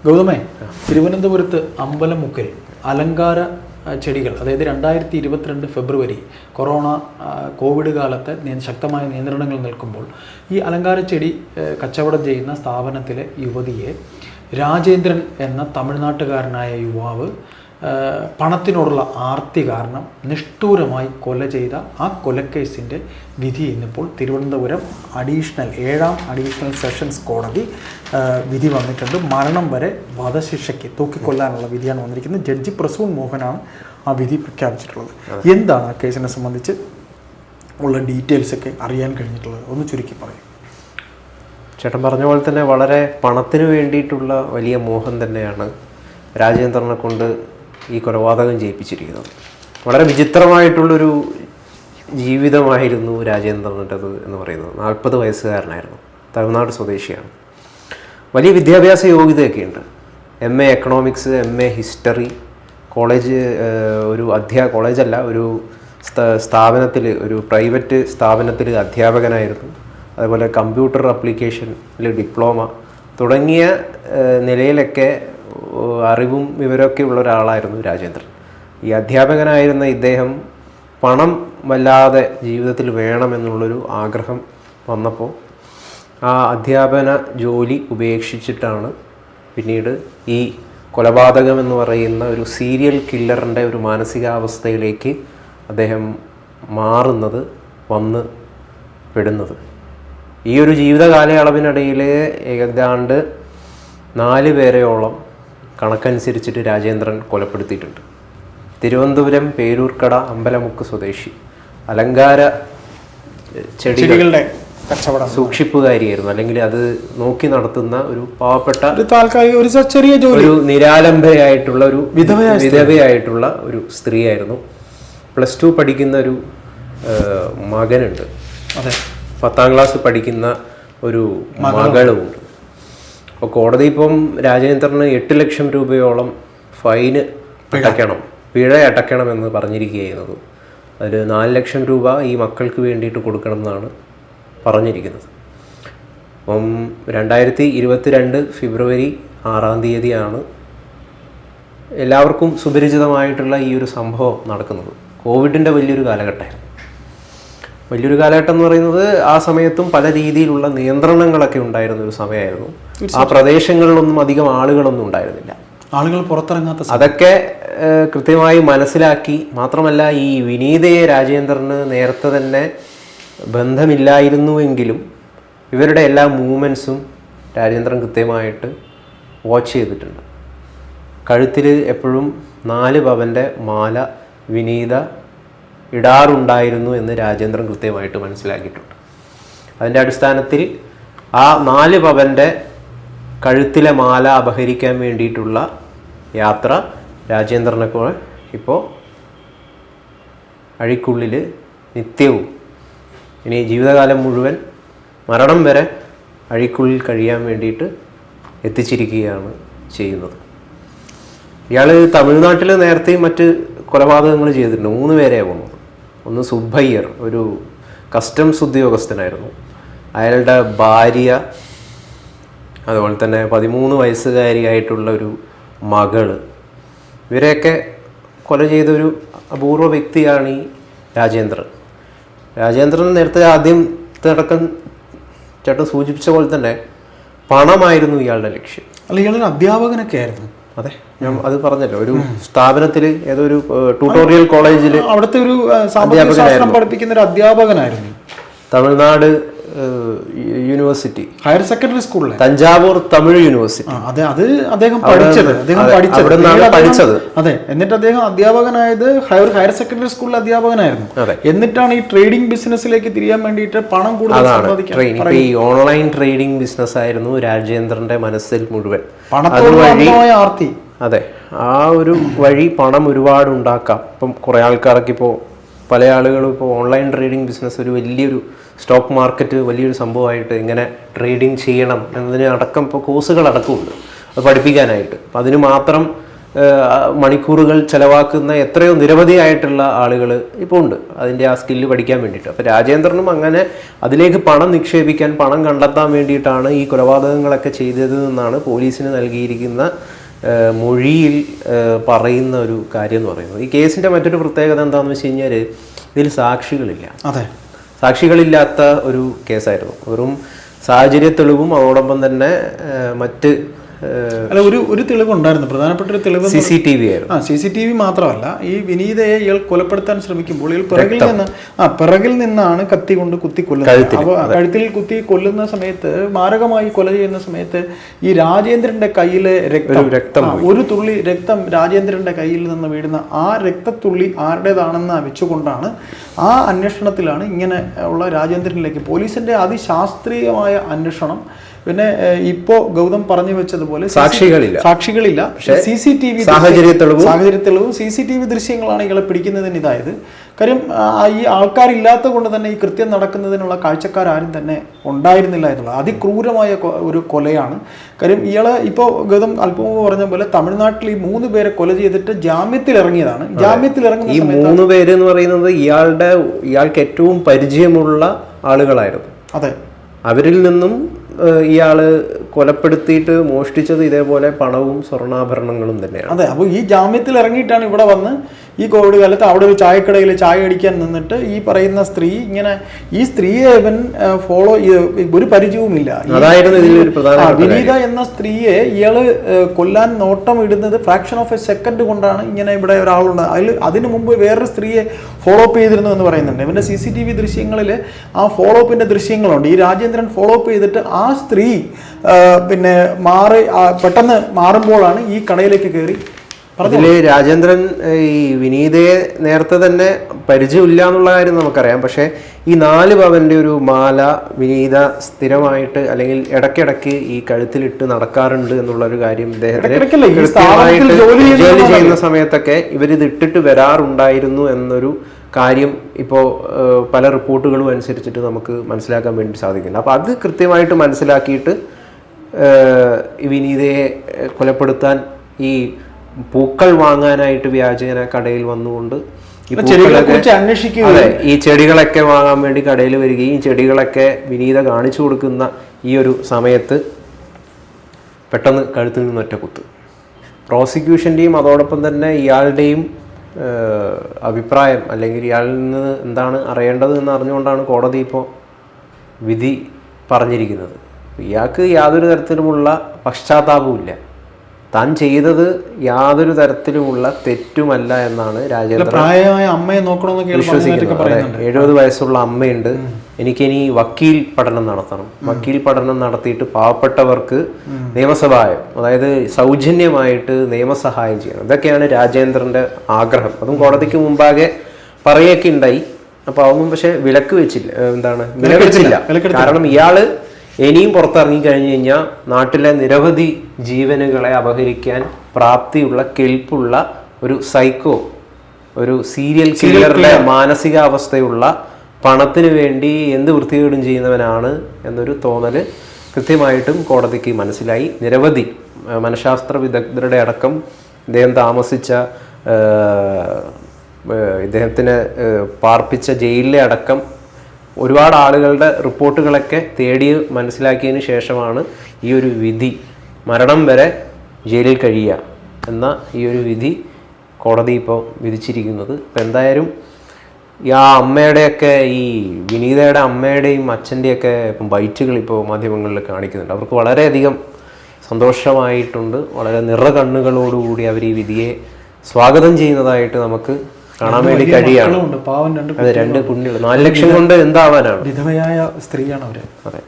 ഗൗതമേ, തിരുവനന്തപുരത്ത് അമ്പലമുക്കിൽ അലങ്കാര ചെടികൾ, അതായത് 2022 ഫെബ്രുവരി കോവിഡ് കാലത്ത് ശക്തമായ നിയന്ത്രണങ്ങൾ നിൽക്കുമ്പോൾ ഈ അലങ്കാര ചെടി കച്ചവടം ചെയ്യുന്ന സ്ഥാപനത്തിലെ യുവതിയെ രാജേന്ദ്രൻ എന്ന തമിഴ്നാട്ടുകാരനായ യുവാവ് പണത്തിനോടുള്ള ആർത്തി കാരണം നിഷ്ഠൂരമായി കൊല ചെയ്ത ആ കൊലക്കേസിൻ്റെ വിധി ഇന്നിപ്പോൾ തിരുവനന്തപുരം 7ാം അഡീഷണൽ സെഷൻസ് കോടതി വിധി വന്നിട്ടുണ്ട്. മരണം വരെ വധശിക്ഷയ്ക്ക് തൂക്കിക്കൊല്ലാനുള്ള വിധിയാണ് വന്നിരിക്കുന്നത്. ജഡ്ജി പ്രസൂൺ മോഹനാണ് ആ വിധി പ്രഖ്യാപിച്ചിട്ടുള്ളത്. എന്താണ് ആ കേസിനെ സംബന്ധിച്ച് ഉള്ള ഡീറ്റെയിൽസൊക്കെ അറിയാൻ കഴിഞ്ഞിട്ടുള്ളത് ഒന്ന് ചുരുക്കി പറയും. ചേട്ടൻ പറഞ്ഞ പോലെ തന്നെ വളരെ പണത്തിന് വേണ്ടിയിട്ടുള്ള വലിയ മോഹം തന്നെയാണ് രാജേന്ദ്രനെ കൊണ്ട് ഈ കൊലപാതകം ചെയ്യിപ്പിച്ചിരിക്കുന്നത്. വളരെ വിചിത്രമായിട്ടുള്ളൊരു ജീവിതമായിരുന്നു രാജേന്ദ്രൻ്റെത് എന്ന് പറയുന്നത്. 40 വയസ്സുകാരനായിരുന്നു, തമിഴ്നാട് സ്വദേശിയാണ്. വലിയ വിദ്യാഭ്യാസ യോഗ്യതയൊക്കെയുണ്ട്. MA economics, MA history, college കോളേജല്ല ഒരു സ്ഥാപനത്തിൽ, ഒരു പ്രൈവറ്റ് സ്ഥാപനത്തിൽ അധ്യാപകനായിരുന്നു. അതുപോലെ കമ്പ്യൂട്ടർ ആപ്ലിക്കേഷനിൽ ഡിപ്ലോമ തുടങ്ങിയ നിലയിലൊക്കെ അറിവും വിവരമൊക്കെ ഉള്ള ഒരാളായിരുന്നു രാജേന്ദ്രൻ. ഈ അധ്യാപകനായിരുന്ന ഇദ്ദേഹം പണം വല്ലാതെ ജീവിതത്തിൽ വേണമെന്നുള്ളൊരു ആഗ്രഹം വന്നപ്പോൾ ആ അധ്യാപന ജോലി ഉപേക്ഷിച്ചിട്ടാണ് പിന്നീട് ഈ കൊലപാതകം എന്ന് പറയുന്ന ഒരു സീരിയൽ കില്ലറിൻ്റെ ഒരു മാനസികാവസ്ഥയിലേക്ക് അദ്ദേഹം വന്ന് പെടുന്നത്. ഈ ഒരു ജീവിത കാലയളവിനിടയിൽ ഏതാണ്ട് 4 പേരെയോളം കണക്കനുസരിച്ചിട്ട് രാജേന്ദ്രൻ കൊലപ്പെടുത്തിയിട്ടുണ്ട്. തിരുവനന്തപുരം പേരൂർക്കട അമ്പലമുക്ക് സ്വദേശി, അലങ്കാര ചെടികളുടെ കച്ചവടം സൂക്ഷിപ്പുകാരിയായിരുന്നു. അല്ലെങ്കിൽ അത് നോക്കി നടത്തുന്ന ഒരു പാവപ്പെട്ട ഒരു നിരാലംബയായിട്ടുള്ള ഒരു വിധവയായിട്ടുള്ള ഒരു സ്ത്രീയായിരുന്നു. +2 പഠിക്കുന്ന ഒരു മകനുണ്ട്. 10ാം ക്ലാസ് പഠിക്കുന്ന ഒരു മകളുമുണ്ട്. അപ്പോൾ കോടതി ഇപ്പം രാജേന്ദ്രന് 8 ലക്ഷം രൂപയോളം ഫൈന് പിഴ അടയ്ക്കണമെന്ന് പറഞ്ഞിരിക്കുകയായിരുന്നു. അതിൽ 4 ലക്ഷം രൂപ ഈ മക്കൾക്ക് വേണ്ടിയിട്ട് കൊടുക്കണം എന്നാണ് പറഞ്ഞിരിക്കുന്നത്. അപ്പം 2022 ഫെബ്രുവരി 6-ാം തീയതിയാണ് എല്ലാവർക്കും സുപരിചിതമായിട്ടുള്ള ഈ ഒരു സംഭവം നടക്കുന്നത്. കോവിഡിൻ്റെ വലിയൊരു കാലഘട്ടമായിരുന്നു. വലിയൊരു കാലഘട്ടം എന്ന് പറയുന്നത് ആ സമയത്തും പല രീതിയിലുള്ള നിയന്ത്രണങ്ങളൊക്കെ ഉണ്ടായിരുന്ന ഒരു സമയമായിരുന്നു. ആ പ്രദേശങ്ങളിലൊന്നും അധികം ആളുകളൊന്നും ഉണ്ടായിരുന്നില്ല, ആളുകൾ പുറത്തിറങ്ങാത്ത. അതൊക്കെ കൃത്യമായി മനസ്സിലാക്കി, മാത്രമല്ല ഈ വിനീതയെ രാജേന്ദ്രന് നേരത്തെ തന്നെ ബന്ധമില്ലായിരുന്നുവെങ്കിലും ഇവരുടെ എല്ലാ മൂവ്മെൻറ്റ്സും രാജേന്ദ്രൻ കൃത്യമായിട്ട് വാച്ച് ചെയ്തിട്ടുണ്ട്. കഴുത്തിൽ എപ്പോഴും 4 പവൻ്റെ മാല വിനീത ഇടാറുണ്ടായിരുന്നു എന്ന് രാജേന്ദ്രൻ കൃത്യമായിട്ട് മനസ്സിലാക്കിയിട്ടുണ്ട്. അതിൻ്റെ അടിസ്ഥാനത്തിൽ ആ 4 പവൻ്റെ കഴുത്തിലെ മാല അപഹരിക്കാൻ വേണ്ടിയിട്ടുള്ള യാത്ര രാജേന്ദ്രനൊക്കെ ഇപ്പോൾ അഴിക്കുള്ളിൽ നിത്യവും, ഇനി ജീവിതകാലം മുഴുവൻ മരണം വരെ അഴിക്കുള്ളിൽ കഴിയാൻ വേണ്ടിയിട്ട് എത്തിച്ചിരിക്കുകയാണ് ചെയ്യുന്നത്. ഇയാൾ തമിഴ്നാട്ടിൽ നേരത്തെയും മറ്റ് കൊലപാതകങ്ങൾ ചെയ്തിട്ടുണ്ട്. 3 പേരെയാണ് കൊന്നത്. ഒന്ന് സുബ്ബയ്യർ, ഒരു കസ്റ്റംസ് ഉദ്യോഗസ്ഥനായിരുന്നു. അയാളുടെ ഭാര്യ, അതുപോലെ തന്നെ 13 വയസ്സുകാരിയായിട്ടുള്ള ഒരു മകള്, ഇവരെയൊക്കെ കൊല ചെയ്തൊരു അപൂർവ വ്യക്തിയാണ് ഈ രാജേന്ദ്രൻ. രാജേന്ദ്രൻ നേരത്തെ അടക്കം ചേട്ടൻ സൂചിപ്പിച്ച പോലെ തന്നെ പണമായിരുന്നു ഇയാളുടെ ലക്ഷ്യം. അല്ല, ഇയാളൊരു അധ്യാപകനൊക്കെ ആയിരുന്നു. അതെ, ഞാൻ അത് പറഞ്ഞല്ലോ, ഒരു സ്ഥാപനത്തിൽ, ഏതൊരു ട്യൂട്ടോറിയൽ കോളേജിൽ അവിടുത്തെ ഒരു സാമ്പത്തികശാസ്ത്രം പഠിപ്പിക്കുന്ന ഒരു അധ്യാപകനായിരുന്നു. തമിഴ്നാട് യൂണിവേഴ്സിറ്റി ഹയർ സെക്കൻഡറി സ്കൂളിൽ, തഞ്ചാവൂർ തമിഴ് യൂണിവേഴ്സിറ്റി. അതെ, അത് അദ്ദേഹം പഠിച്ചത്. അതെ, എന്നിട്ട് അദ്ദേഹം അധ്യാപകനായത് ഹയർ സെക്കൻഡറി സ്കൂളിൽ അധ്യാപകനായിരുന്നു. എന്നിട്ടാണ് ഈ ട്രേഡിംഗ് ബിസിനസ്സിലേക്ക് തിരിയാൻ വേണ്ടിയിട്ട് പണം കൂടുതൽ സമ്പാദിക്കാൻ. ഈ ഓൺലൈൻ ട്രേഡിംഗ് ബിസിനസ് ആയിരുന്നു രാജേന്ദ്രന്റെ മനസ്സിൽ മുഴുവൻ. ആർത്തി. അതെ, ആ ഒരു വഴി പണം ഒരുപാട് ഉണ്ടാക്കാം. ഇപ്പം കുറെ ആൾക്കാർക്ക് ഇപ്പോൾ പല ആളുകളും ഇപ്പോൾ ഓൺലൈൻ ട്രേഡിംഗ് ബിസിനസ് ഒരു വലിയൊരു സ്റ്റോക്ക് മാർക്കറ്റ് വലിയൊരു സംഭവമായിട്ട് എങ്ങനെ ട്രേഡിംഗ് ചെയ്യണം എന്നതിന് അടക്കം ഇപ്പോൾ കോഴ്സുകൾ അടക്കമുണ്ട് അത് പഠിപ്പിക്കാനായിട്ട്. അപ്പം അതിന് മാത്രം മണിക്കൂറുകൾ ചെലവാക്കുന്ന എത്രയോ നിരവധിയായിട്ടുള്ള ആളുകൾ ഇപ്പോൾ ഉണ്ട് അതിൻ്റെ ആ സ്കില്ല് പഠിക്കാൻ വേണ്ടിയിട്ട്. അപ്പോൾ രാജേന്ദ്രനും അങ്ങനെ അതിലേക്ക് പണം നിക്ഷേപിക്കാൻ, പണം കണ്ടെത്താൻ വേണ്ടിയിട്ടാണ് ഈ കൊലപാതകങ്ങളൊക്കെ ചെയ്തത് എന്നാണ് പോലീസിന് നൽകിയിരിക്കുന്ന മൊഴിയിൽ പറയുന്ന ഒരു കാര്യം എന്ന് പറയുന്നത്. ഈ കേസിൻ്റെ മറ്റൊരു പ്രത്യേകത എന്താണെന്ന് വെച്ച് കഴിഞ്ഞാൽ ഇതിൽ സാക്ഷികളില്ല. അതെ, സാക്ഷികളില്ലാത്ത ഒരു കേസായിരുന്നു. വെറും സാഹചര്യ തെളിവും അതോടൊപ്പം തന്നെ മറ്റ് അല്ല ഒരു തെളിവുണ്ടായിരുന്നു. പ്രധാനപ്പെട്ട ഒരു തെളിവ് CCTV ആയിരുന്നു. CCTV മാത്രമല്ല, ഈ വിനീതയെ ഇയാൾ കൊലപ്പെടുത്താൻ ശ്രമിക്കുമ്പോൾ ഇയാൾ പിറകിൽ നിന്നാണ് കത്തി കൊണ്ട് കുത്തി കൊല്ലുന്നത്. അപ്പോൾ കഴുത്തിൽ കുത്തി കൊല്ലുന്ന സമയത്ത്, മാരകമായി കൊല ചെയ്യുന്ന സമയത്ത് ഈ രാജേന്ദ്രന്റെ കയ്യിലെ രക്തം, ഒരു തുള്ളി രക്തം രാജേന്ദ്രന്റെ കയ്യിൽ നിന്ന് വീഴുന്ന ആ രക്തത്തുള്ളി ആരുടേതാണെന്ന് വെച്ചുകൊണ്ടാണ് ആ അന്വേഷണത്തിലാണ് ഇങ്ങനെ ഉള്ള രാജേന്ദ്രനിലേക്ക് പോലീസിന്റെ അതിശാസ്ത്രീയമായ അന്വേഷണം. പിന്നെ ഇപ്പോ ഗൗതം പറഞ്ഞു വെച്ചതുപോലെ സാക്ഷികളില്ല. CCTV സാഹചര്യ തെളിവും CCTV ദൃശ്യങ്ങളാണ് ഇയാളെ പിടിക്കുന്നതിന് ഇതായത്. കാര്യം ഈ ആൾക്കാരില്ലാത്ത കൊണ്ട് തന്നെ ഈ കൃത്യം നടക്കുന്നതിനുള്ള കാഴ്ചക്കാരും തന്നെ ഉണ്ടായിരുന്നില്ല എന്നുള്ളത് അതിക്രൂരമായ ഒരു കൊലയാണ്. കാര്യം ഇയാള് ഇപ്പോൾ ഗൗതം അല്പം മുമ്പ് പറഞ്ഞ പോലെ തമിഴ്നാട്ടിൽ ഈ 3 പേരെ കൊല ചെയ്തിട്ട് ജാമ്യത്തിൽ ഇറങ്ങിയതാണ്. ജാമ്യത്തിൽ ഇറങ്ങുന്ന ഈ 3 പേര് എന്ന് പറയുന്നത് ഇയാൾക്ക് ഏറ്റവും പരിചയമുള്ള ആളുകളായിരുന്നു. അതെ, അവരിൽ നിന്നും ഇയാള് കൊലപ്പെടുത്തിയിട്ട് മോഷ്ടിച്ചത് ഇതേപോലെ പണവും സ്വർണ്ണാഭരണങ്ങളും തന്നെയാണ്. അതെ, അപ്പോൾ ഈ ജാമ്യത്തിൽ ഇറങ്ങിയിട്ടാണ് ഇവിടെ വന്ന് ഈ കോവിഡ് കാലത്ത് അവിടെ ഒരു ചായക്കടയിൽ ചായ അടിക്കാൻ നിന്നിട്ട് ഈ പറയുന്ന സ്ത്രീ ഇങ്ങനെ, ഈ സ്ത്രീയെ ഇവൻ ഫോളോ ഒരു പരിചയവുമില്ല. വിനീത എന്ന സ്ത്രീയെ ഇയാള് കൊല്ലാൻ നോട്ടം ഇടുന്നത് ഫ്രാക്ഷൻ ഓഫ് എ സെക്കൻഡ് കൊണ്ടാണ്. ഇങ്ങനെ ഇവിടെ ഒരാളുണ്ട്, അതിനു മുമ്പ് വേറൊരു സ്ത്രീയെ ഫോളോ അപ്പ് ചെയ്തിരുന്നു എന്ന് പറയുന്നുണ്ട്. ഇവന്റെ CCTV ദൃശ്യങ്ങളിൽ ആ ഫോളോ അപ്പിന്റെ ദൃശ്യങ്ങളുണ്ട്. ഈ രാജേന്ദ്രൻ ഫോളോ അപ്പ് ചെയ്തിട്ട് ആ സ്ത്രീ പിന്നെ പെട്ടെന്ന് മാറുമ്പോഴാണ് ഈ കടയിലേക്ക് കയറി. അതില് രാജേന്ദ്രൻ ഈ വിനീതയെ നേരത്തെ തന്നെ പരിചയമില്ല എന്നുള്ള കാര്യം നമുക്കറിയാം. പക്ഷെ ഈ 4 പവന്റെ ഒരു മാല വിനീത സ്ഥിരമായിട്ട് അല്ലെങ്കിൽ ഇടയ്ക്കിടയ്ക്ക് ഈ കഴുത്തിലിട്ട് നടക്കാറുണ്ട് എന്നുള്ളൊരു കാര്യം ഇദ്ദേഹത്തിന് കൃത്യമായിട്ട് ജോലി ചെയ്യുന്ന സമയത്തൊക്കെ ഇവരിത് ഇട്ടിട്ട് വരാറുണ്ടായിരുന്നു എന്നൊരു കാര്യം ഇപ്പോൾ പല റിപ്പോർട്ടുകളും അനുസരിച്ചിട്ട് നമുക്ക് മനസ്സിലാക്കാൻ വേണ്ടി സാധിക്കുന്നുണ്ട്. അപ്പോൾ അത് കൃത്യമായിട്ട് മനസ്സിലാക്കിയിട്ട് വിനീതയെ കൊലപ്പെടുത്താൻ ഈ പൂക്കൾ വാങ്ങാനായിട്ട് വ്യാജേന കടയിൽ വന്നുകൊണ്ട് ഈ ചെടികളൊക്കെ വാങ്ങാൻ വേണ്ടി കടയിൽ വരികയും ഈ ചെടികളൊക്കെ വിനീത കാണിച്ചു കൊടുക്കുന്ന ഈ ഒരു സമയത്ത് പെട്ടെന്ന് കഴുത്തിൽ നിന്ന് ഒറ്റ കുത്ത്. പ്രോസിക്യൂഷൻ്റെയും അതോടൊപ്പം തന്നെ ഇയാളുടെയും അഭിപ്രായം അല്ലെങ്കിൽ ഇയാളിൽ നിന്ന് എന്താണ് അറിയേണ്ടത് എന്ന് അറിഞ്ഞുകൊണ്ടാണ് കോടതി ഇപ്പോൾ വിധി പറഞ്ഞിരിക്കുന്നത്. ഇയാൾക്ക് യാതൊരു തരത്തിലുമുള്ള പശ്ചാത്താപവുമില്ല. താൻ ചെയ്തത് യാതൊരു തരത്തിലുമുള്ള തെറ്റുമല്ല എന്നാണ് രാജേന്ദ്രൻ വിശ്വസിക്കുന്നത്. 70 വയസ്സുള്ള അമ്മയുണ്ട്, എനിക്കിനി വക്കീൽ പഠനം നടത്തണം, വക്കീൽ പഠനം നടത്തിയിട്ട് പാവപ്പെട്ടവർക്ക് നിയമസഹായം, അതായത് സൗജന്യമായിട്ട് നിയമസഹായം ചെയ്യണം. ഇതൊക്കെയാണ് രാജേന്ദ്രന്റെ ആഗ്രഹം. അതും കോടതിക്ക് മുമ്പാകെ പറയുകയൊക്കെ ഉണ്ടായി. അപ്പൊ അതൊന്നും പക്ഷെ വിലക്ക് വെച്ചില്ല, വിലക്കെടുത്തില്ല. കാരണം ഇയാള് ഇനിയും പുറത്തിറങ്ങി കഴിഞ്ഞു കഴിഞ്ഞാൽ നാട്ടിലെ നിരവധി ജീവനുകളെ അപഹരിക്കാൻ പ്രാപ്തിയുള്ള കെൽപ്പുള്ള ഒരു സൈക്കോ, ഒരു സീരിയൽ കില്ലറുടെ മാനസികാവസ്ഥയുള്ള, പണത്തിന് വേണ്ടി എന്ത് വൃത്തികേടും ചെയ്യുന്നവനാണ് എന്നൊരു തോന്നൽ കൃത്യമായിട്ടും കോടതിക്ക് മനസ്സിലായി. നിരവധി മനഃശാസ്ത്ര വിദഗ്ധരുടെ അടക്കം ഇദ്ദേഹം താമസിച്ച ഇദ്ദേഹത്തിന് പാർപ്പിച്ച ജയിലിലെ അടക്കം ഒരുപാട് ആളുകളുടെ റിപ്പോർട്ടുകളൊക്കെ തേടി മനസ്സിലാക്കിയതിന് ശേഷമാണ് ഈ ഒരു വിധി, മരണം വരെ ജയിലിൽ കഴിയുക എന്ന ഈ ഒരു വിധി കോടതി ഇപ്പോൾ വിധിച്ചിരിക്കുന്നത്. ഇപ്പം എന്തായാലും ആ അമ്മയുടെയൊക്കെ, ഈ വിനീതയുടെ അമ്മയുടെയും അച്ഛൻ്റെയൊക്കെ ഇപ്പം ബൈറ്റുകൾ ഇപ്പോൾ മാധ്യമങ്ങളിൽ കാണിക്കുന്നുണ്ട്. അവർക്ക് വളരെയധികം സന്തോഷമായിട്ടുണ്ട്. വളരെ നിറകണ്ണുകളോടുകൂടി അവർ ഈ വിധിയെ സ്വാഗതം ചെയ്യുന്നതായിട്ട് നമുക്ക് കാണാൻ വേണ്ടി കഴിയാണ്. 2 കുഞ്ഞുങ്ങൾ 4 ലക്ഷം കൊണ്ട് എന്താവാനാണ്. വിധവയായ സ്ത്രീയാണ് അവര്. അതെ.